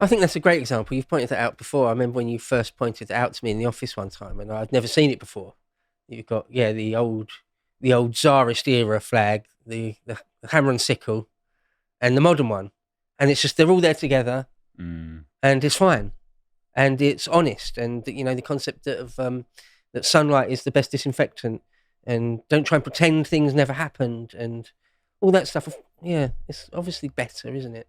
I think that's a great example. You've pointed that out before. I remember when you first pointed it out to me in the office one time, and I'd never seen it before. You've got the old Tsarist era flag, the hammer and sickle, and the modern one, and it's just they're all there together, and it's fine, and it's honest, and the concept that sunlight is the best disinfectant, and don't try and pretend things never happened, and all that stuff. Yeah, it's obviously better, isn't it?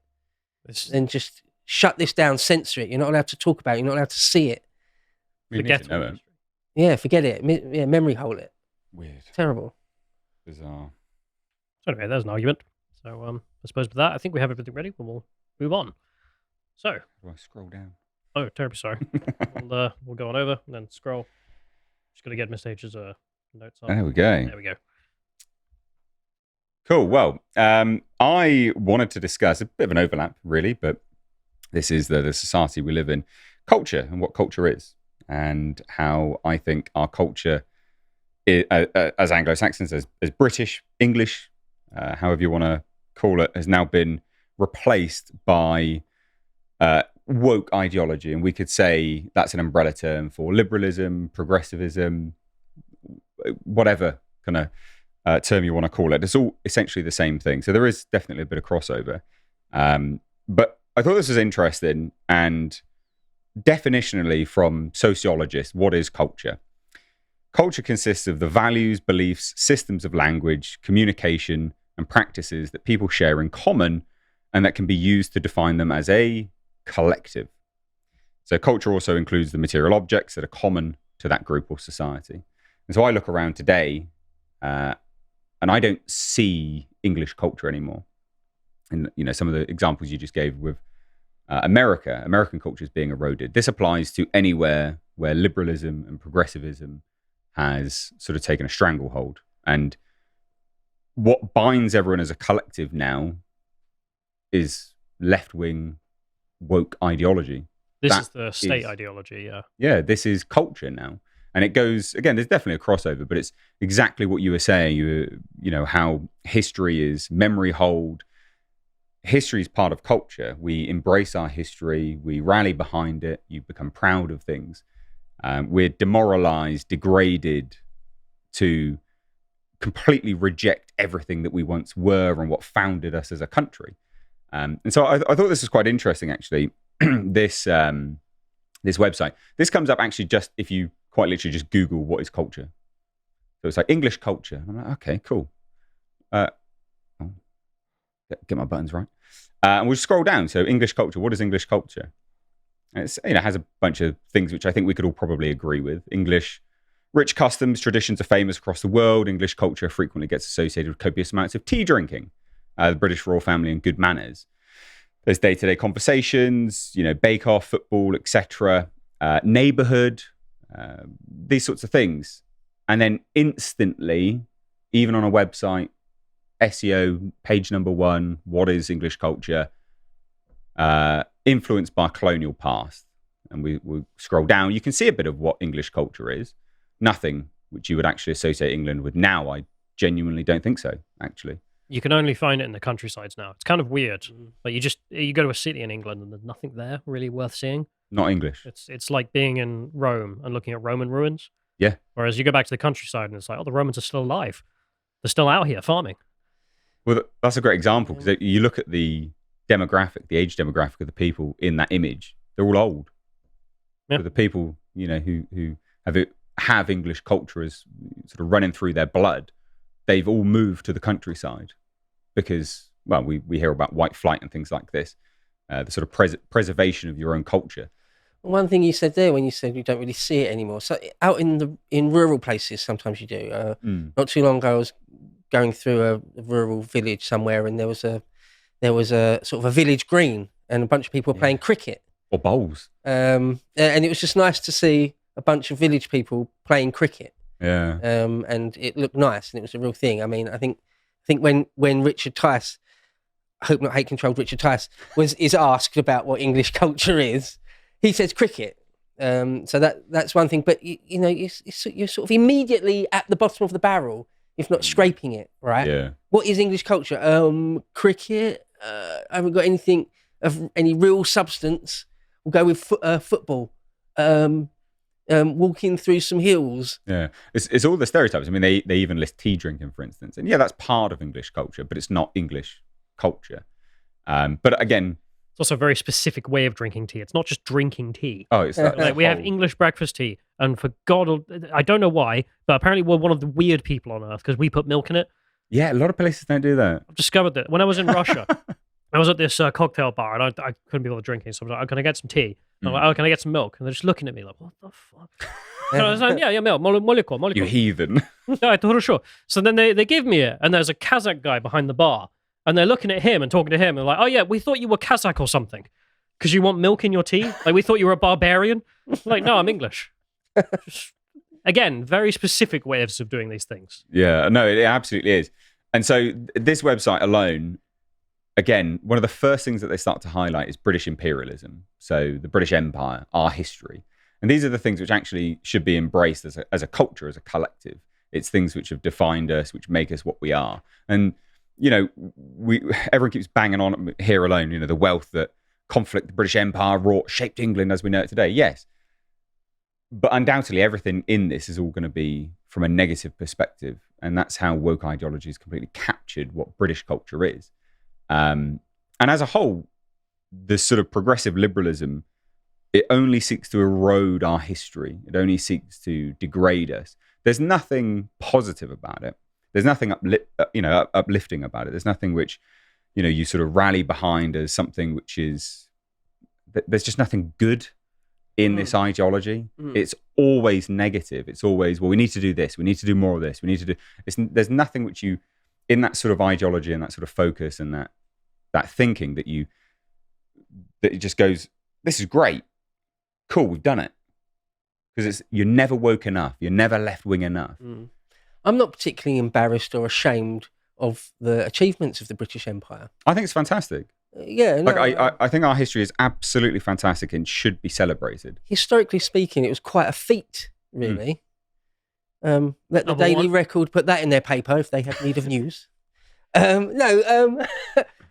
Than just shut this down, censor it. You're not allowed to talk about it. You're not allowed to see it. Forget it. Yeah, forget it. Memory hole it. Weird. Terrible. Bizarre. So anyway, there's an argument. So I suppose with that, I think we have everything ready. We'll move on. So. Do I scroll down? Oh, terribly sorry. We'll go on over and then scroll. Just got to get Miss H's notes on. There we go. There we go. Cool. Well, I wanted to discuss a bit of an overlap, really, but this is the society we live in, culture and what culture is, and how I think our culture, as Anglo-Saxons, as British, English, however you want to call it, has now been replaced by woke ideology. And we could say that's an umbrella term for liberalism, progressivism, whatever kind of term you want to call it. It's all essentially the same thing. So there is definitely a bit of crossover. But I thought this was interesting, and definitionally from sociologists, what is culture? Culture consists of the values, beliefs, systems of language, communication, and practices that people share in common and that can be used to define them as a collective. So culture also includes the material objects that are common to that group or society. And so I look around today, and I don't see English culture anymore. And some of the examples you just gave with American culture is being eroded. This applies to anywhere where liberalism and progressivism has sort of taken a stranglehold. And what binds everyone as a collective now is left-wing woke ideology. This is the state ideology, yeah. Yeah, this is culture now. And it goes, again, there's definitely a crossover, but it's exactly what you were saying. You know, how history is memory hold. History is part of culture. We embrace our history. We rally behind it. You become proud of things. We're demoralized, degraded to completely reject everything that we once were and what founded us as a country. And so I thought this was quite interesting, actually. This website. This comes up actually just if you quite literally just Google what is culture. So it's like English culture. And I'm like, okay, cool. Get my buttons right. And we'll scroll down. So English culture. What is English culture? And it's, has a bunch of things which I think we could all probably agree with. English, rich customs, traditions are famous across the world. English culture frequently gets associated with copious amounts of tea drinking, the British royal family, and good manners. There's day-to-day conversations, bake-off, football, etc., neighborhood, these sorts of things. And then instantly, even on a website, SEO, page number 1, what is English culture? Influenced by colonial past. And we scroll down. You can see a bit of what English culture is. Nothing which you would actually associate England with now. I genuinely don't think so, actually. You can only find it in the countrysides now. It's kind of weird. But you go to a city in England and there's nothing there really worth seeing. Not English. It's like being in Rome and looking at Roman ruins. Yeah. Whereas you go back to the countryside and it's like, oh, the Romans are still alive. They're still out here farming. Well, that's a great example because you look at the demographic, the age demographic of the people in that image. They're all old. Yeah. So the people, who have English culture as sort of running through their blood, they've all moved to the countryside because, well, we hear about white flight and things like this, the sort of preservation of your own culture. One thing you said there when you said you don't really see it anymore. So out in rural places, sometimes you do. Not too long ago, I was going through a rural village somewhere, and there was a sort of a village green, and a bunch of people were playing cricket or bowls. And it was just nice to see a bunch of village people playing cricket. Yeah. And it looked nice, and it was a real thing. I mean, I think when Richard Tice, I hope not hate controlled Richard Tice, is asked about what English culture is, he says cricket. So that's one thing. But you're sort of immediately at the bottom of the barrel, if not scraping it, right? Yeah. What is English culture? Cricket. I haven't got anything of any real substance. We'll go with football. Walking through some hills. Yeah, it's all the stereotypes. I mean, they even list tea drinking, for instance, and yeah, that's part of English culture, but it's not English culture. But again, it's also a very specific way of drinking tea. It's not just drinking tea. oh, it's Like we have English breakfast tea, and for God, I don't know why, but apparently we're one of the weird people on earth because we put milk in it. Yeah, a lot of places don't do that. I've discovered that when I was in Russia, I was at this cocktail bar, and I couldn't be able to drink it, so I was like, can I get some tea? And I'm like, oh, can I get some milk? And they're just looking at me like, what the fuck? And I was like, yeah, milk, molecule. You heathen. Yeah, I thought, sure. So then they give me it, and there's a Kazakh guy behind the bar, and they're looking at him and talking to him, and like, oh yeah, we thought you were Kazakh or something, because you want milk in your tea. Like we thought you were a barbarian. Like, no, I'm English. Just, again, very specific ways of doing these things. Yeah, no, it absolutely is. And so this website alone, again, one of the first things that they start to highlight is British imperialism. So the British Empire, our history. And these are the things which actually should be embraced as a culture, as a collective. It's things which have defined us, which make us what we are. And, you know, everyone keeps banging on here alone, you know, the wealth that conflict the British Empire wrought shaped England as we know it today. Yes. But undoubtedly, everything in this is all going to be from a negative perspective. And that's how woke ideology has completely captured what British culture is. And as a whole, this sort of progressive liberalism, it only seeks to erode our history. It only seeks to degrade us. There's nothing positive about it. There's nothing uplifting about it. There's nothing which, you know, you sort of rally behind as something which is. There's just nothing good in this ideology. It's always negative. It's always, well, we need to do this. We need to do more of this. We need to do. There's nothing which you, in that sort of ideology and that sort of focus and that thinking that it just goes, this is great. Cool, we've done it. Because you're never woke enough. You're never left-wing enough. I'm not particularly embarrassed or ashamed of the achievements of the British Empire. I think it's fantastic. Yeah. No, I think our history is absolutely fantastic and should be celebrated. Historically speaking, it was quite a feat, really. Let the Daily Record put that in their paper if they have need of news.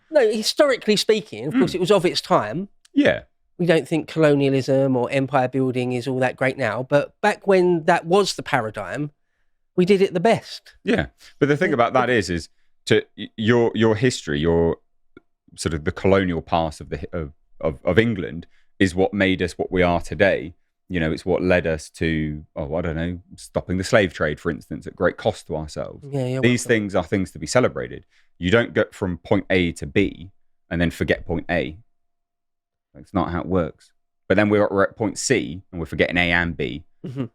No, historically speaking, of course, it was of its time. Yeah. We don't think colonialism or empire building is all that great now, but back when that was the paradigm, we did it the best. Yeah, but the thing about that is to your history, your sort of the colonial past of England is what made us what we are today. You know, it's what led us to, stopping the slave trade, for instance, at great cost to ourselves. Yeah, These things are things to be celebrated. You don't go from point A to B and then forget point A. It's not how it works. But then we're at point C and we're forgetting A and B. Mm-hmm.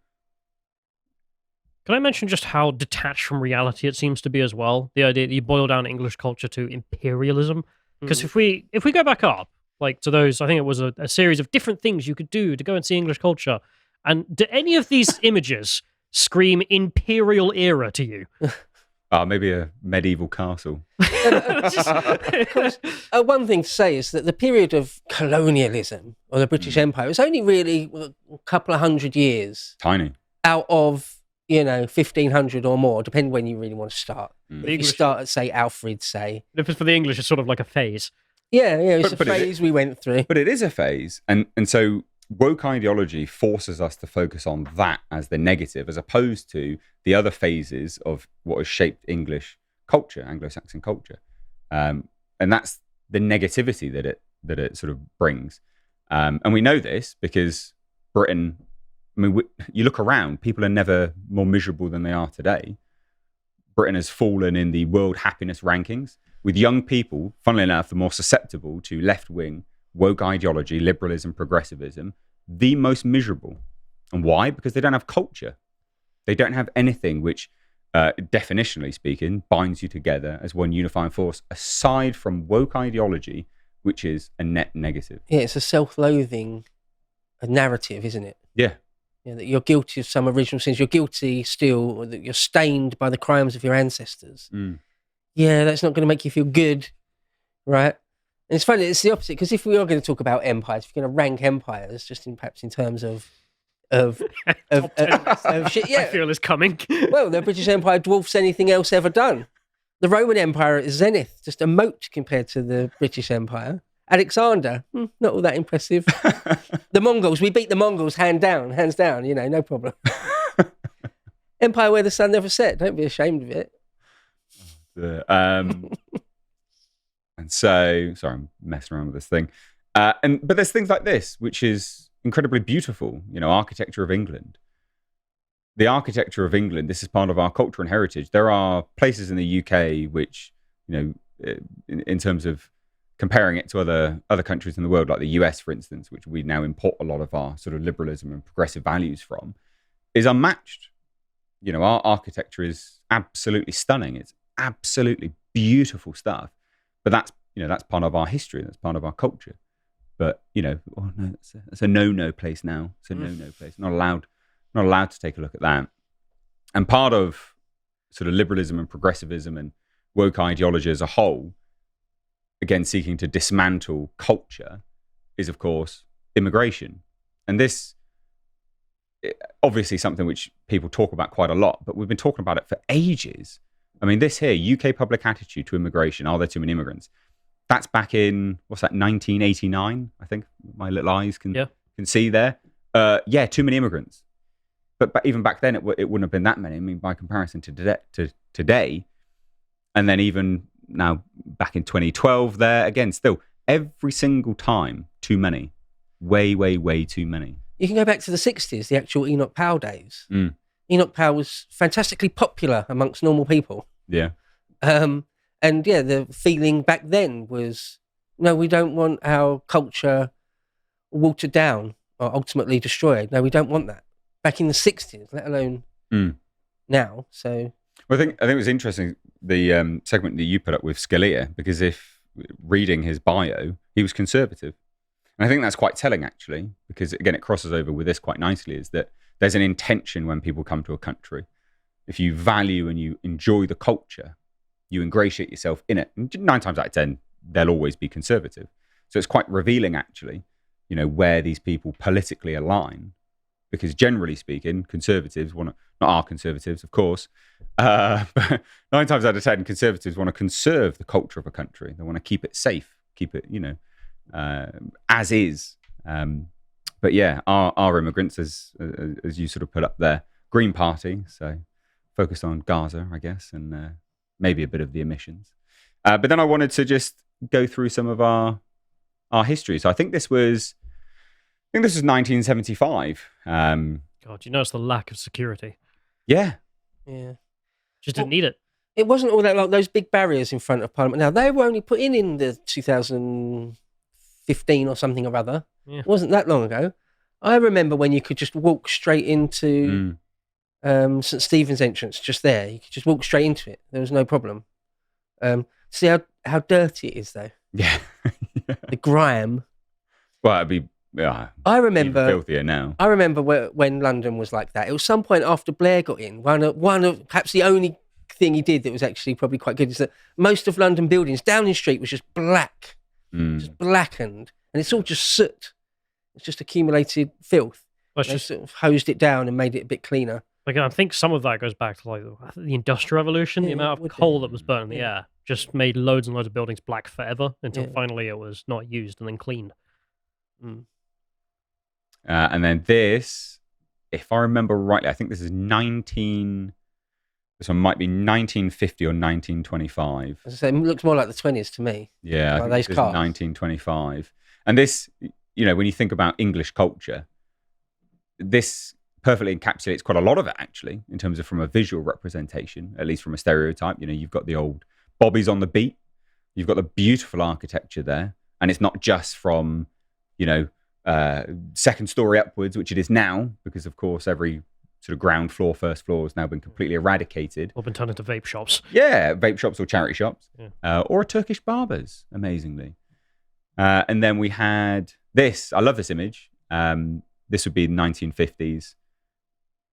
Can I mention just how detached from reality it seems to be as well? The idea that you boil down English culture to imperialism. Because if we go back up, like to those, I think it was a series of different things you could do to go and see English culture. And do any of these images scream imperial era to you? Maybe a medieval castle. One thing to say is that the period of colonialism or the British Empire was only really a couple of 100 years. Tiny. Out of, 1,500 or more, depending when you really want to start. If you start at, say, Alfred, say. If it's for the English, it's sort of like a phase. Yeah, it's a phase we went through. But it is a phase. And so woke ideology forces us to focus on that as the negative, as opposed to the other phases of what has shaped English culture, Anglo-Saxon culture. And that's the negativity that it sort of brings. And we know this because Britain, you look around, people are never more miserable than they are today. Britain has fallen in the world happiness rankings, with young people, funnily enough, the more susceptible to left-wing woke ideology, liberalism, progressivism, the most miserable. And why? Because they don't have culture. They don't have anything which, definitionally speaking, binds you together as one unifying force, aside from woke ideology, which is a net negative. Yeah, it's a self-loathing narrative, isn't it? Yeah. That you're guilty of some original sins. You're guilty still, or that you're stained by the crimes of your ancestors. Yeah, that's not going to make you feel good, right? And it's funny, it's the opposite, because if we are going to talk about empires, if you're going to rank empires, just perhaps in terms of shit, yeah. I feel it's coming. Well, the British Empire dwarfs anything else ever done. The Roman Empire is zenith, just a mote compared to the British Empire. Alexander, not all that impressive. The Mongols, we beat the Mongols hands down, no problem. Empire where the sun never set. Don't be ashamed of it. And so, sorry, I'm messing around with this thing. But there's things like this, which is incredibly beautiful. Architecture of England. The architecture of England, this is part of our culture and heritage. There are places in the UK which, in terms of comparing it to other countries in the world, like the US, for instance, which we now import a lot of our sort of liberalism and progressive values from, is unmatched. Our architecture is absolutely stunning. It's absolutely beautiful stuff. But that's part of our history. That's part of our culture. But that's a no place now. It's a no place. Not allowed to take a look at that. And part of sort of liberalism and progressivism and woke ideology as a whole, again seeking to dismantle culture, is of course immigration. And this obviously something which people talk about quite a lot, but we've been talking about it for ages. I mean, this here, UK public attitude to immigration, are there too many immigrants? That's back in, 1989, I think my little eyes can see there. Too many immigrants. But even back then, it wouldn't have been that many. I mean, by comparison to today, and then even now back in 2012 there, again, still, every single time, too many. Way, way, way too many. You can go back to the 60s, the actual Enoch Powell days. Enoch Powell was fantastically popular amongst normal people. Yeah. The feeling back then was, no, we don't want our culture watered down or ultimately destroyed. No, we don't want that. Back in the 60s, let alone now. So, well, I think it was interesting, the segment that you put up with Scalia, because if reading his bio, he was conservative. And I think that's quite telling, actually, because, again, it crosses over with this quite nicely, is that there's an intention when people come to a country. If you value and you enjoy the culture, you ingratiate yourself in it. And 9 times out of 10, they'll always be conservative. So it's quite revealing, actually, where these people politically align. Because generally speaking, conservatives want to, not our conservatives, of course, but 9 times out of 10, conservatives want to conserve the culture of a country. They want to keep it safe, keep it, as is. But yeah, our immigrants, as you sort of put up there, Green Party, so focused on Gaza, I guess, and maybe a bit of the emissions. But then I wanted to just go through some of our history. So I think this was 1975. God, you notice the lack of security. Yeah. Just didn't need it. It wasn't all that long. Those big barriers in front of Parliament. Now, they were only put in the 2015 or something or other. Yeah. It wasn't that long ago. I remember when you could just walk straight into St. Stephen's entrance, just there. You could just walk straight into it. There was no problem. See how dirty it is, though. Yeah. The grime. Well, it'd be... Yeah, I remember even filthier now. I remember when London was like that. It was some point after Blair got in. One of perhaps the only thing he did that was actually probably quite good is that most of London buildings, Downing Street was just black, just blackened, and it's all just soot. It's just accumulated filth. Well, they sort of hosed it down and made it a bit cleaner. Like, I think some of that goes back to the Industrial Revolution. The amount of coal that was burnt in the air just made loads and loads of buildings black forever until finally it was not used and then cleaned. And then this, if I remember rightly, I think this is this one might be 1950 or 1925. As I say, it looks more like the 20s to me. Yeah, I think this is 1925. And this, when you think about English culture, this perfectly encapsulates quite a lot of it, actually, in terms of from a visual representation, at least from a stereotype. You've got the old bobbies on the beat. You've got the beautiful architecture there. And it's not just from, second story upwards, which it is now, because of course every sort of ground floor, first floor has now been completely eradicated. Or been turned into vape shops. Yeah, vape shops or charity shops, or a Turkish barbers, amazingly. And then we had this. I love this image. This would be the 1950s.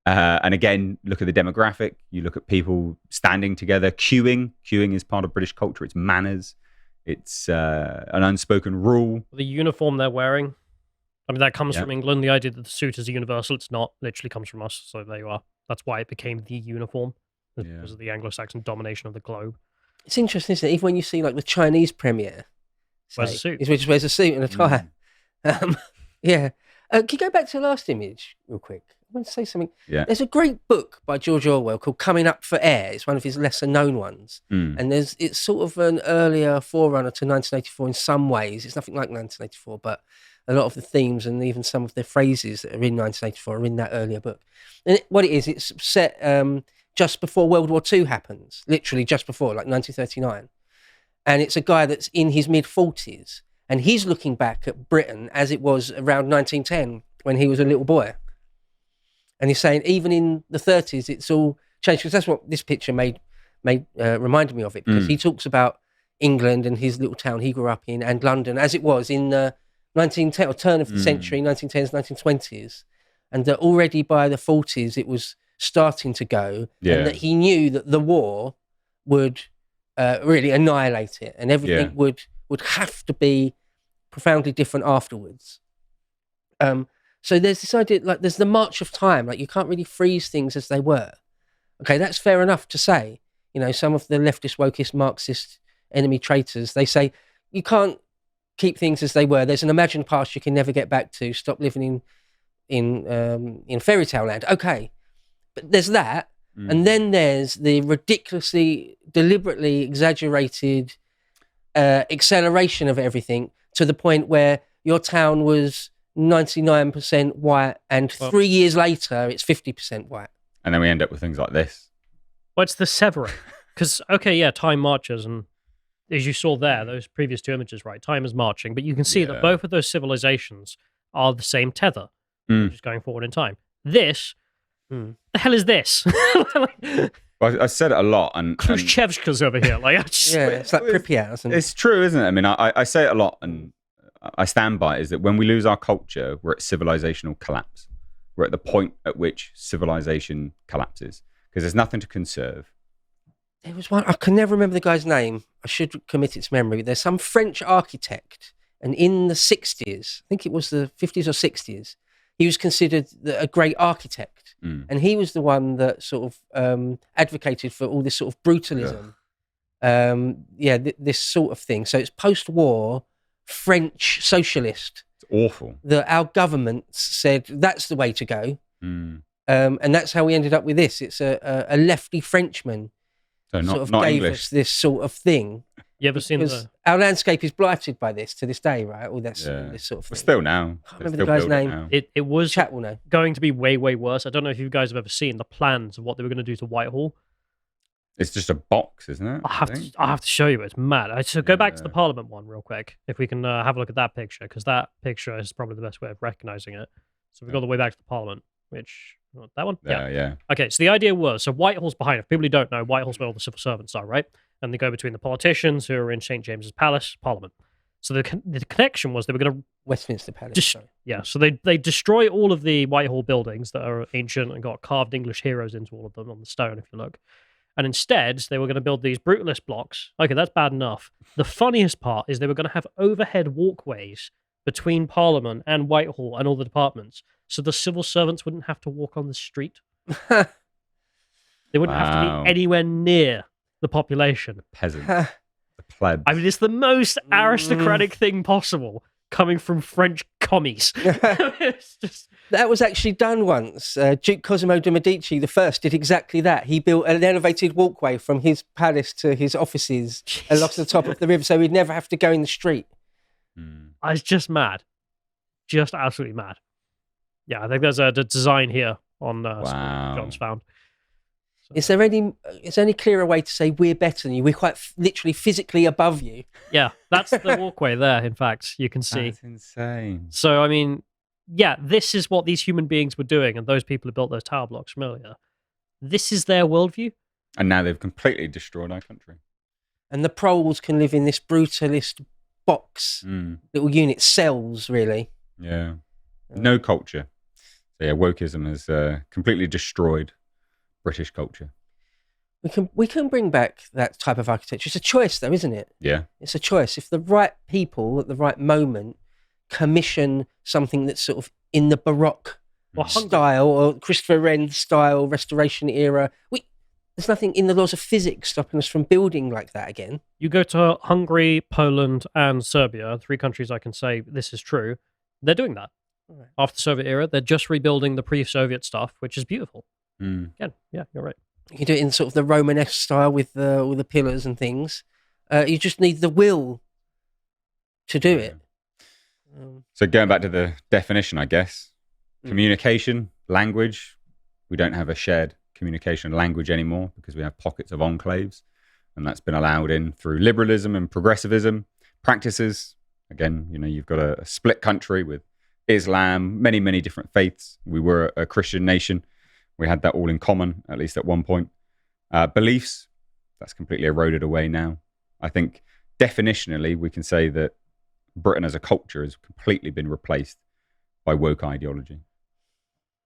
And again, look at the demographic. You look at people standing together, queuing. Queuing is part of British culture. It's manners. It's an unspoken rule. The uniform they're wearing. I mean, that comes from England. The idea that the suit is universal, it's not. Literally comes from us. So there you are. That's why it became the uniform. Because of the Anglo-Saxon domination of the globe. It's interesting, isn't it? Even when you see like the Chinese premiere, Wears a suit. He just wears a suit and a tie. Yeah. Can you go back to the last image real quick? I want to say something. Yeah. There's a great book by George Orwell called Coming Up for Air. It's one of his lesser known ones. And it's sort of an earlier forerunner to 1984 in some ways. It's nothing like 1984, but a lot of the themes and even some of the phrases that are in 1984 are in that earlier book. And what it is, it's set just before World War II happens, literally just before, like 1939. And it's a guy that's in his mid-40s, and he's looking back at Britain as it was around 1910 when he was a little boy. And he's saying even in the 30s, it's all changed. Because that's what this picture reminded me of it. Because he talks about England and his little town he grew up in, and London as it was in the 1910 or turn of the century, 1910s, 1920s, and that already by the 40s it was starting to go, and that he knew that the war would really annihilate it, and everything would have to be profoundly different afterwards. So there's this idea, like there's the march of time, like you can't really freeze things as they were. Okay, that's fair enough to say. You know, some of the leftist, wokist, Marxist enemy traitors, they say you can't keep things as they were. There's an imagined past you can never get back to. Stop living in fairy tale land. Okay, but there's that, and then there's the ridiculously, deliberately exaggerated acceleration of everything to the point where your town was 99% white, and 3 years later it's 50% white. And then we end up with things like this. What's the severing? Because, time marches, and as you saw there, those previous two images, right, time is marching, but you can see that both of those civilizations are the same tether, just going forward in time. This, the hell is this? Well, I said it a lot, and Khrushchevska's over here. Like, it's like Pripyat, isn't it? It's true, isn't it? I mean, I say it a lot, and I stand by it, is that when we lose our culture, we're at civilizational collapse. We're at the point at which civilization collapses because there's nothing to conserve. There was one, I can never remember the guy's name. I should commit it to memory. There's some French architect, and in the 60s, I think it was the 50s or 60s, he was considered a great architect. And he was the one that sort of advocated for all this sort of brutalism. This sort of thing. So it's post-war French socialist. It's awful. Our governments said that's the way to go. And that's how we ended up with this. It's a lefty Frenchman so sort of not gave English. us this sort of thing. You ever seen our landscape is blighted by this to this day, right? All this sort of thing. But still now. I can't remember the guy's name. It was Chat will know. going to be way, way worse. I don't know if you guys have ever seen the plans of what they were going to do to Whitehall. It's just a box, isn't it? I have to show you. It's mad. So go back to the Parliament one real quick, if we can have a look at that picture, because that picture is probably the best way of recognizing it. So we go all the way back to the Parliament, which that one. Yeah. Okay, so the idea was, so Whitehall's behind. If people who don't know, Whitehall's where all the civil servants are, right? And they go between the politicians who are in St James's Palace, Parliament. So the connection was they were going to Westminster Palace. So they destroy all of the Whitehall buildings that are ancient and got carved English heroes into all of them on the stone, if you look. And instead, they were going to build these brutalist blocks. Okay, that's bad enough. The funniest part is they were going to have overhead walkways between Parliament and Whitehall and all the departments, so the civil servants wouldn't have to walk on the street. They wouldn't have to be anywhere near the population. The peasants. The plebs. I mean, it's the most aristocratic thing possible coming from French commies. It's just... That was actually done once. Duke Cosimo de' Medici, the first, did exactly that. He built an elevated walkway from his palace to his offices along the top of the river, so he'd never have to go in the street. I was just mad. Just absolutely mad. Yeah, I think there's a design here on John's found. So. Is there any clearer way to say we're better than you? We're quite literally physically above you. Yeah, that's the walkway there, in fact, you can see. That's insane. So, I mean, yeah, this is what these human beings were doing, and those people who built those tower blocks from earlier. This is their worldview. And now they've completely destroyed our country. And the proles can live in this brutalist box, little unit, cells, really. Yeah. No culture. So yeah, wokeism has completely destroyed British culture. We can bring back that type of architecture. It's a choice, though, isn't it? Yeah. It's a choice. If the right people at the right moment commission something that's sort of in the Baroque style or Christopher Wren style, Restoration era, there's nothing in the laws of physics stopping us from building like that again. You go to Hungary, Poland, and Serbia, 3 countries I can say this is true. They're doing that. Right. After the Soviet era, they're just rebuilding the pre-Soviet stuff, which is beautiful. Again, yeah, you're right. You do it in sort of the Romanesque style with all the pillars and things. You just need the will to do it. So going back to the definition, I guess, communication, language. We don't have a shared communication language anymore because we have pockets of enclaves, and that's been allowed in through liberalism and progressivism practices. Again, you've got a split country with Islam, many, many different faiths. We were a Christian nation. We had that all in common, at least at one point. Beliefs, that's completely eroded away now. I think definitionally, we can say that Britain as a culture has completely been replaced by woke ideology.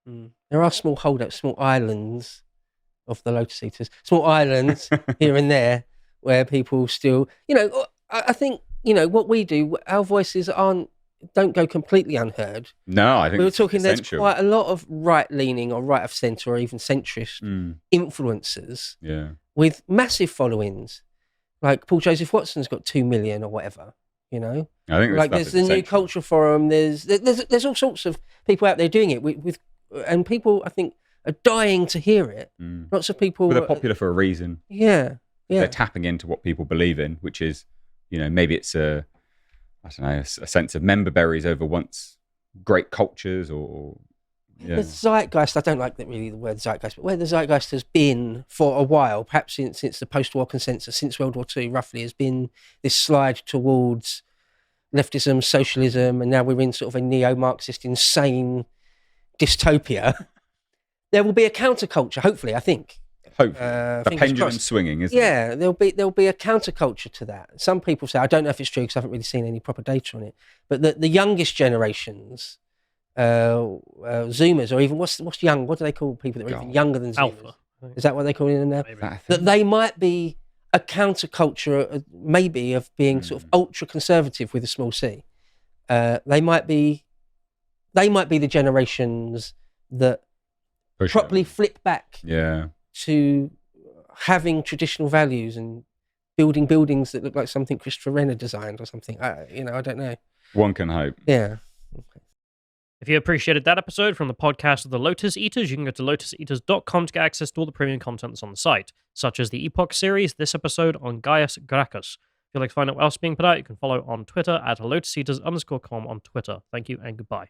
There are small holdups, small islands of the Lotus Eaters, small islands here and there where people still, I think, what we do, our voices don't go completely unheard. No, I think we were talking. essential. There's quite a lot of right-leaning or right of centre or even centrist influencers with massive followings. Like Paul Joseph Watson's got 2 million or whatever. I think like there's the New Cultural Forum. There's all sorts of people out there doing it with and people I think are dying to hear it. Lots of people. But they're popular for a reason. Yeah. They're tapping into what people believe in, which is, maybe it's a sense of member berries over once great cultures or the zeitgeist. I don't like really the word zeitgeist, but where the zeitgeist has been for a while, perhaps since the post-war consensus, since World War II, roughly, has been this slide towards leftism, socialism, and now we're in sort of a neo-Marxist, insane dystopia. There will be a counterculture, hopefully. I think. Hopefully, the pendulum swinging, isn't it? Yeah, there'll be a counterculture to that. Some people say, I don't know if it's true because I haven't really seen any proper data on it, but the youngest generations, Zoomers, or even what's young? What do they call people that are even younger than Zoomers? Alpha. Is that what they call it now? That they might be a counterculture, maybe of being sort of ultra conservative with a small c. They might be the generations that properly flip back. Yeah. To having traditional values and building buildings that look like something Christopher Wren designed or something. I don't know. One can hope. Yeah. Okay. If you appreciated that episode from the podcast of the Lotus Eaters, you can go to lotuseaters.com to get access to all the premium content that's on the site, such as the Epoch series, this episode on Gaius Gracchus. If you'd like to find out what else is being put out, you can follow on Twitter at lotuseaters_com on Twitter. Thank you and goodbye.